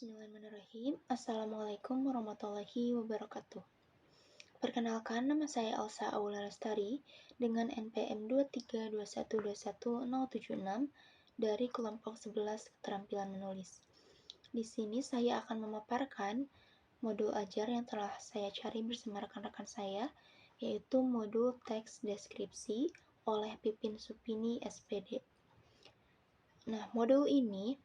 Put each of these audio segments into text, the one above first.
Bismillahirrahmanirrahim. Assalamualaikum warahmatullahi wabarakatuh. Perkenalkan, nama saya Elsa Aula Lestari dengan NPM 232121076 dari kelompok 11 keterampilan menulis. Di sini saya akan memaparkan modul ajar yang telah saya cari bersama rekan-rekan saya, yaitu modul teks deskripsi oleh Pipin Supini SPD. Nah, modul ini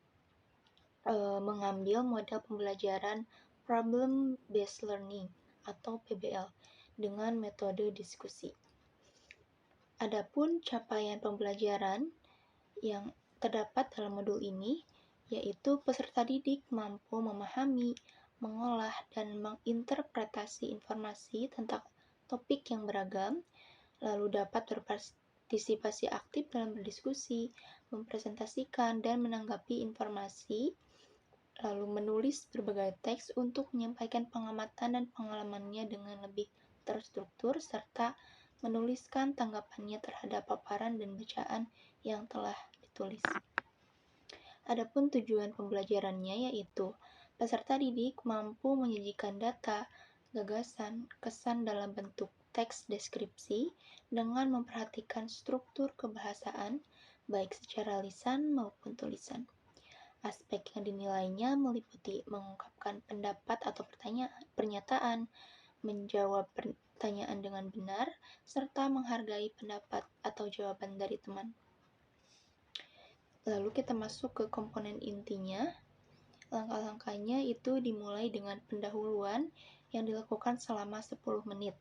mengambil model pembelajaran Problem Based Learning atau PBL dengan metode diskusi. Adapun capaian pembelajaran yang terdapat dalam modul ini yaitu peserta didik mampu memahami, mengolah, dan menginterpretasi informasi tentang topik yang beragam, lalu dapat berpartisipasi aktif dalam berdiskusi, mempresentasikan, dan menanggapi informasi, lalu menulis berbagai teks untuk menyampaikan pengamatan dan pengalamannya dengan lebih terstruktur, serta menuliskan tanggapannya terhadap paparan dan bacaan yang telah ditulis. Adapun tujuan pembelajarannya yaitu peserta didik mampu menyajikan data, gagasan, kesan dalam bentuk teks deskripsi dengan memperhatikan struktur kebahasaan, baik secara lisan maupun tulisan. Aspek yang dinilainya meliputi mengungkapkan pendapat atau pernyataan, menjawab pertanyaan dengan benar, serta menghargai pendapat atau jawaban dari teman. Lalu kita masuk ke komponen intinya. Langkah-langkahnya itu dimulai dengan pendahuluan yang dilakukan selama 10 menit.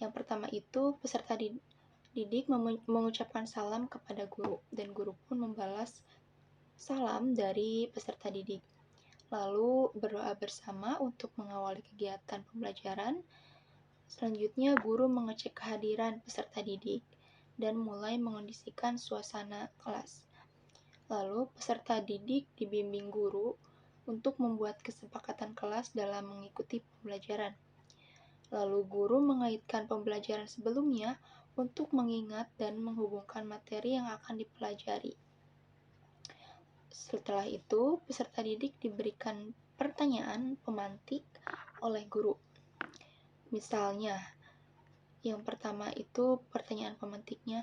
Yang pertama itu peserta didik mengucapkan salam kepada guru, dan guru pun membalas salam dari peserta didik. Lalu berdoa bersama untuk mengawali kegiatan pembelajaran. Selanjutnya guru mengecek kehadiran peserta didik dan mulai mengondisikan suasana kelas. Lalu peserta didik dibimbing guru untuk membuat kesepakatan kelas dalam mengikuti pembelajaran. Lalu guru mengaitkan pembelajaran sebelumnya untuk mengingat dan menghubungkan materi yang akan dipelajari. Setelah itu, peserta didik diberikan pertanyaan pemantik oleh guru. Misalnya, yang pertama itu pertanyaan pemantiknya,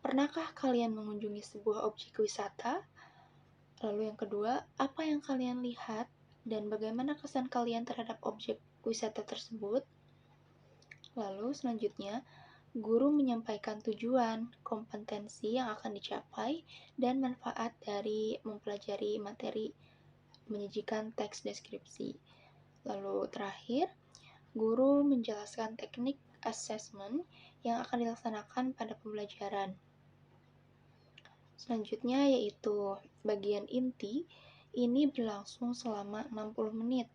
pernahkah kalian mengunjungi sebuah objek wisata? Lalu yang kedua, apa yang kalian lihat dan bagaimana kesan kalian terhadap objek wisata tersebut? Lalu selanjutnya, guru menyampaikan tujuan, kompetensi yang akan dicapai, dan manfaat dari mempelajari materi menyajikan teks deskripsi. Lalu terakhir, guru menjelaskan teknik assessment yang akan dilaksanakan pada pembelajaran. Selanjutnya yaitu bagian inti, ini berlangsung selama 60 menit.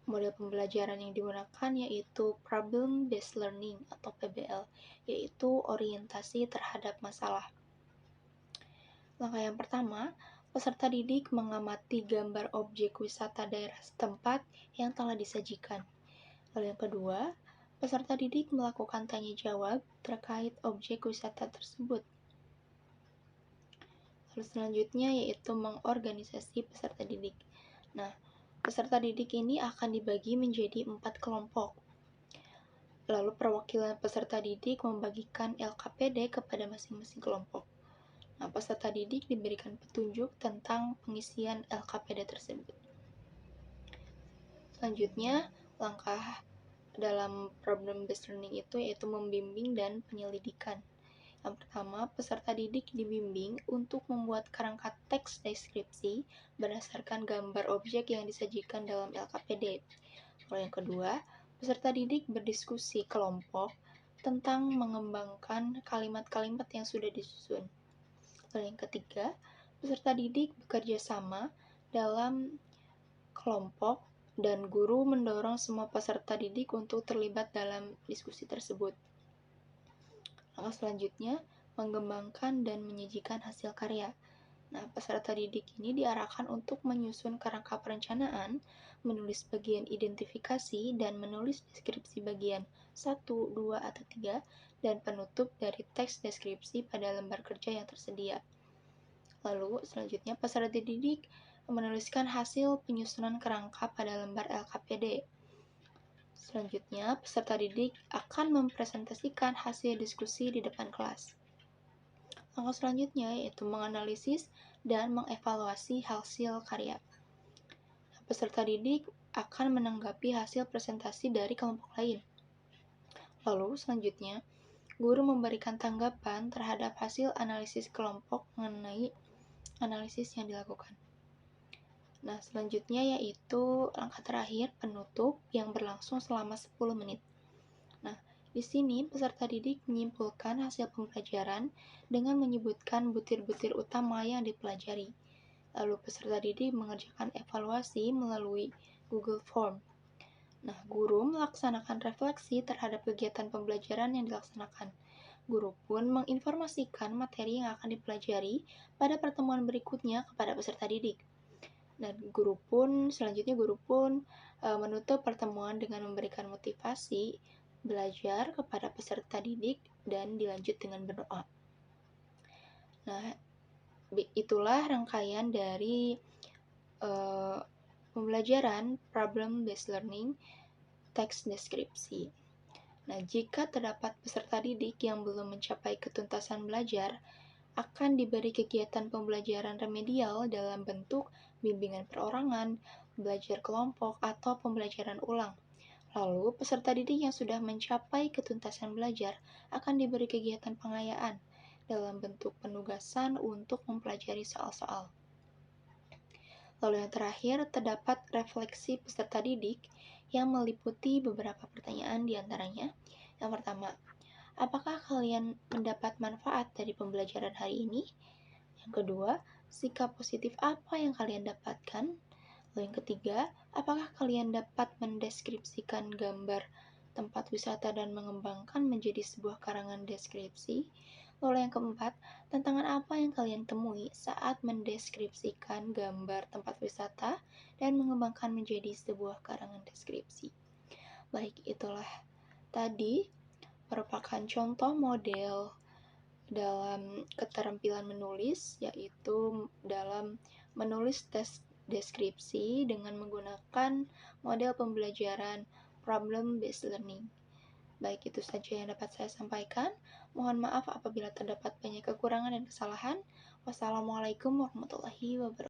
Model pembelajaran yang digunakan yaitu Problem Based Learning atau PBL, yaitu orientasi terhadap masalah. Langkah yang pertama, peserta didik mengamati gambar objek wisata daerah setempat yang telah disajikan. Lalu yang kedua, peserta didik melakukan tanya jawab terkait objek wisata tersebut. Lalu selanjutnya yaitu mengorganisasi peserta didik. Nah, peserta didik ini akan dibagi menjadi 4 kelompok. Lalu perwakilan peserta didik membagikan LKPD kepada masing-masing kelompok. Nah, peserta didik diberikan petunjuk tentang pengisian LKPD tersebut. Selanjutnya, langkah dalam problem based learning itu yaitu membimbing dan penyelidikan. Yang pertama, peserta didik dibimbing untuk membuat kerangka teks deskripsi berdasarkan gambar objek yang disajikan dalam LKPD. Lalu yang kedua, peserta didik berdiskusi kelompok tentang mengembangkan kalimat-kalimat yang sudah disusun. Lalu yang ketiga, peserta didik bekerja sama dalam kelompok dan guru mendorong semua peserta didik untuk terlibat dalam diskusi tersebut. Langkah selanjutnya, mengembangkan dan menyajikan hasil karya. Nah, peserta didik ini diarahkan untuk menyusun kerangka perencanaan, menulis bagian identifikasi, dan menulis deskripsi bagian 1, 2, atau 3, dan penutup dari teks deskripsi pada lembar kerja yang tersedia. Lalu, selanjutnya peserta didik menuliskan hasil penyusunan kerangka pada lembar LKPD. Selanjutnya, peserta didik akan mempresentasikan hasil diskusi di depan kelas. Langkah selanjutnya yaitu menganalisis dan mengevaluasi hasil karya. Peserta didik akan menanggapi hasil presentasi dari kelompok lain. Lalu, selanjutnya, guru memberikan tanggapan terhadap hasil analisis kelompok mengenai analisis yang dilakukan. Nah, selanjutnya yaitu langkah terakhir, penutup yang berlangsung selama 10 menit. Nah, di sini peserta didik menyimpulkan hasil pembelajaran dengan menyebutkan butir-butir utama yang dipelajari. Lalu peserta didik mengerjakan evaluasi melalui Google Form. Nah, guru melaksanakan refleksi terhadap kegiatan pembelajaran yang dilaksanakan. Guru pun menginformasikan materi yang akan dipelajari pada pertemuan berikutnya kepada peserta didik. Dan selanjutnya guru pun menutup pertemuan dengan memberikan motivasi belajar kepada peserta didik dan dilanjut dengan berdoa. Nah, itulah rangkaian dari pembelajaran problem-based learning teks deskripsi. Nah, jika terdapat peserta didik yang belum mencapai ketuntasan belajar, akan diberi kegiatan pembelajaran remedial dalam bentuk bimbingan perorangan, belajar kelompok, atau pembelajaran ulang. Lalu, peserta didik yang sudah mencapai ketuntasan belajar akan diberi kegiatan pengayaan dalam bentuk penugasan untuk mempelajari soal-soal. Lalu yang terakhir, terdapat refleksi peserta didik yang meliputi beberapa pertanyaan diantaranya. Yang pertama, apakah kalian mendapat manfaat dari pembelajaran hari ini? Yang kedua, sikap positif apa yang kalian dapatkan? Lalu yang ketiga, apakah kalian dapat mendeskripsikan gambar tempat wisata dan mengembangkan menjadi sebuah karangan deskripsi? Lalu yang keempat, tantangan apa yang kalian temui saat mendeskripsikan gambar tempat wisata dan mengembangkan menjadi sebuah karangan deskripsi? Baik, itulah tadi merupakan contoh model dalam keterampilan menulis, yaitu dalam menulis tes deskripsi dengan menggunakan model pembelajaran problem-based learning. Baik, itu saja yang dapat saya sampaikan. Mohon maaf apabila terdapat banyak kekurangan dan kesalahan. Wassalamualaikum warahmatullahi wabarakatuh.